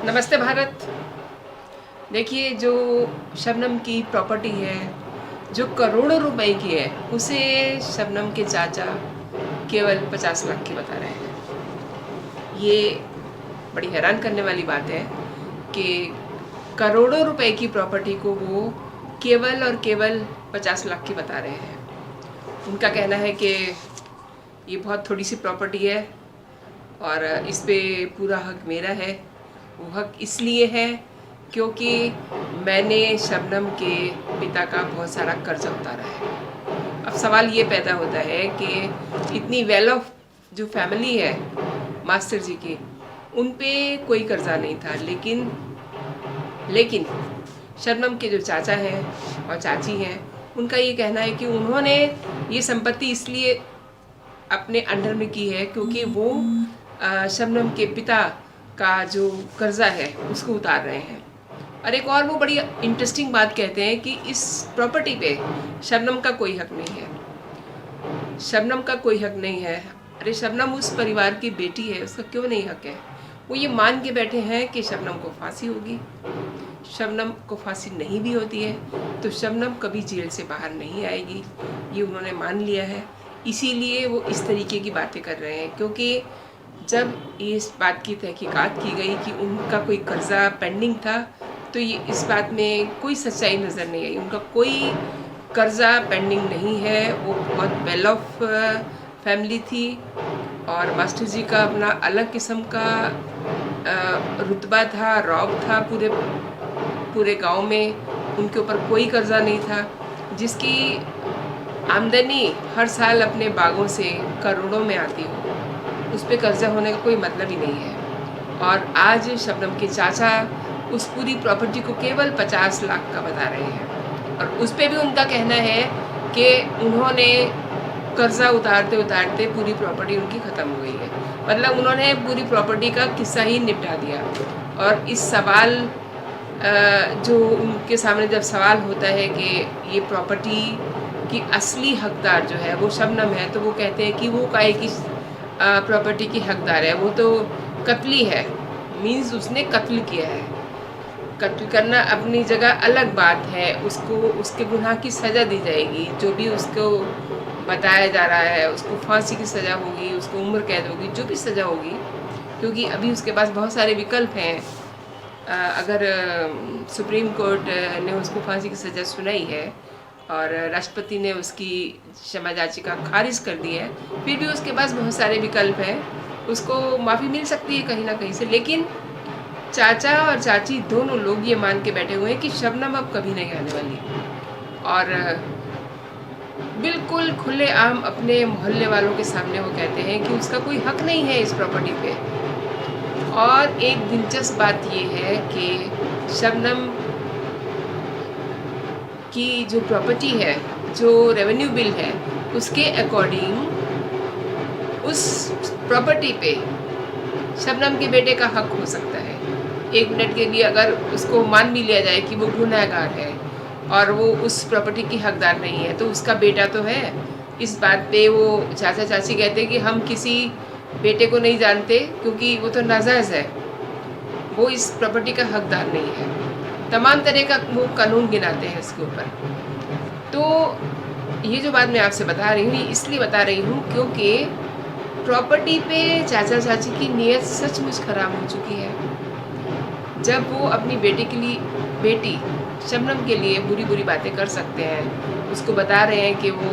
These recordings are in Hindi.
नमस्ते भारत। देखिए, जो शबनम की प्रॉपर्टी है जो करोड़ों रुपए की है, उसे शबनम के चाचा केवल 50 लाख की बता रहे हैं। ये बड़ी हैरान करने वाली बात है कि करोड़ों रुपए की प्रॉपर्टी को वो केवल और केवल 50 लाख की बता रहे हैं। उनका कहना है कि ये बहुत थोड़ी सी प्रॉपर्टी है और इस पे पूरा हक मेरा है। वो हक इसलिए है क्योंकि मैंने शबनम के पिता का बहुत सारा कर्जा उतारा है। अब सवाल ये पैदा होता है कि इतनी वेल ऑफ जो फैमिली है मास्टर जी की, उन पे कोई कर्जा नहीं था, लेकिन शबनम के जो चाचा हैं और चाची हैं, उनका ये कहना है कि उन्होंने ये संपत्ति इसलिए अपने अंडर में की है क्योंकि वो शबनम के पिता का जो कर्जा है उसको उतार रहे हैं। और एक और वो बड़ी इंटरेस्टिंग बात कहते हैं कि इस प्रॉपर्टी पे शबनम का कोई हक नहीं है। शबनम का कोई हक नहीं है। अरे, शबनम उस परिवार की बेटी है, उसका क्यों नहीं हक है? वो ये मान के बैठे हैं कि शबनम को फांसी होगी। शबनम को फांसी नहीं भी होती है तो शबनम कभी जेल से बाहर नहीं आएगी, ये उन्होंने मान लिया है। इसीलिए वो इस तरीके की बातें कर रहे हैं, क्योंकि जब इस बात की तहकीकात की गई कि उनका कोई कर्जा पेंडिंग था, तो ये इस बात में कोई सच्चाई नज़र नहीं आई। उनका कोई कर्जा पेंडिंग नहीं है। वो बहुत वेल ऑफ फैमिली थी और मास्टर जी का अपना अलग किस्म का रुतबा था, रौब था पूरे गांव में। उनके ऊपर कोई कर्जा नहीं था, जिसकी आमदनी हर साल अपने बागों से करोड़ों में आती हो, उस पर कर्जा होने का कोई मतलब ही नहीं है। और आज शबनम के चाचा उस पूरी प्रॉपर्टी को केवल 50 लाख का बता रहे हैं और उस पर भी उनका कहना है कि उन्होंने कर्जा उतारते उतारते पूरी प्रॉपर्टी उनकी ख़त्म हो गई है। मतलब उन्होंने पूरी प्रॉपर्टी का किस्सा ही निपटा दिया। और इस सवाल जो उनके सामने जब सवाल होता है कि ये प्रॉपर्टी की असली हकदार जो है वो शबनम है, तो वो कहते हैं कि वो काहे की प्रॉपर्टी की हकदार है, वो तो कत्ली है। मीन्स उसने कत्ल किया है। कत्ल करना अपनी जगह अलग बात है, उसको उसके गुनाह की सज़ा दी जाएगी। जो भी उसको बताया जा रहा है, उसको फांसी की सज़ा होगी, उसको उम्र कैद होगी, जो भी सज़ा होगी, क्योंकि अभी उसके पास बहुत सारे विकल्प हैं। अगर सुप्रीम कोर्ट ने उसको फांसी की सज़ा सुनाई है और राष्ट्रपति ने उसकी क्षमा याचिका खारिज कर दी है, फिर भी उसके पास बहुत सारे विकल्प हैं। उसको माफ़ी मिल सकती है कहीं ना कहीं से। लेकिन चाचा और चाची दोनों लोग ये मान के बैठे हुए हैं कि शबनम अब कभी नहीं आने वाली। और बिल्कुल खुलेआम अपने मोहल्ले वालों के सामने वो कहते हैं कि उसका कोई हक नहीं है इस प्रॉपर्टी पे। और एक दिलचस्प बात ये है कि शबनम की जो प्रॉपर्टी है, जो रेवेन्यू बिल है, उसके अकॉर्डिंग उस प्रॉपर्टी पे शबनम के बेटे का हक हो सकता है। एक मिनट के लिए अगर उसको मान भी लिया जाए कि वो गुनहगार है और वो उस प्रॉपर्टी की हकदार नहीं है, तो उसका बेटा तो है। इस बात पे वो चाचा चाची कहते हैं कि हम किसी बेटे को नहीं जानते क्योंकि वो तो नाजायज़ है, वो इस प्रॉपर्टी का हकदार नहीं है। तमाम तरह का वो कानून गिनाते हैं इसके ऊपर। तो ये जो बात मैं आपसे बता रही हूँ, इसलिए बता रही हूँ क्योंकि प्रॉपर्टी पे चाचा चाची की नीयत सचमुच ख़राब हो चुकी है। जब वो अपनी बेटी शबनम के लिए बुरी बुरी बातें कर सकते हैं, उसको बता रहे हैं कि वो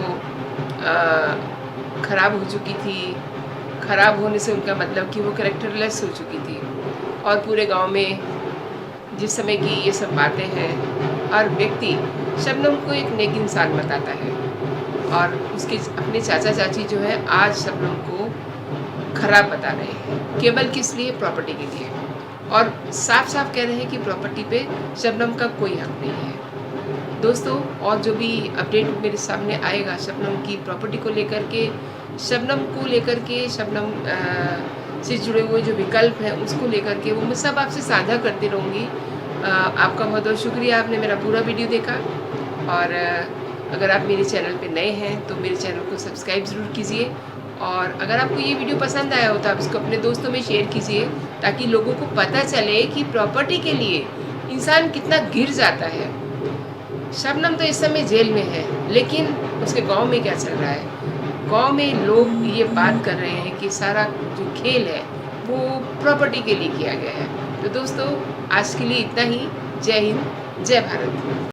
ख़राब हो चुकी थी। ख़राब होने से उनका मतलब कि वो कैरेक्टरलेस हो चुकी थी। और पूरे गांव में जिस समय की ये सब बातें हैं, हर व्यक्ति शबनम को एक नेक इंसान बताता है और उसके अपने चाचा चाची जो है आज शबनम को ख़राब बता रहे हैं। केवल किस लिए? प्रॉपर्टी के लिए। और साफ साफ कह रहे हैं कि प्रॉपर्टी पे शबनम का कोई हक नहीं है। दोस्तों, और जो भी अपडेट मेरे सामने आएगा शबनम की प्रॉपर्टी को लेकर के, शबनम से जुड़े हुए जो विकल्प हैं उसको लेकर के, वो मैं सब आपसे साझा करती रहूँगी। आपका बहुत बहुत शुक्रिया, आपने मेरा पूरा वीडियो देखा। और अगर आप मेरे चैनल पे नए हैं तो मेरे चैनल को सब्सक्राइब ज़रूर कीजिए और अगर आपको ये वीडियो पसंद आया हो तो आप इसको अपने दोस्तों में शेयर कीजिए, ताकि लोगों को पता चले कि प्रॉपर्टी के लिए इंसान कितना गिर जाता है। शबनम तो इस समय जेल में है, लेकिन उसके गांव में क्या चल रहा है? गांव में लोग ये बात कर रहे हैं कि सारा जो खेल है वो प्रॉपर्टी के लिए किया गया है। तो दोस्तों, आज के लिए इतना ही। जय हिंद, जय भारत।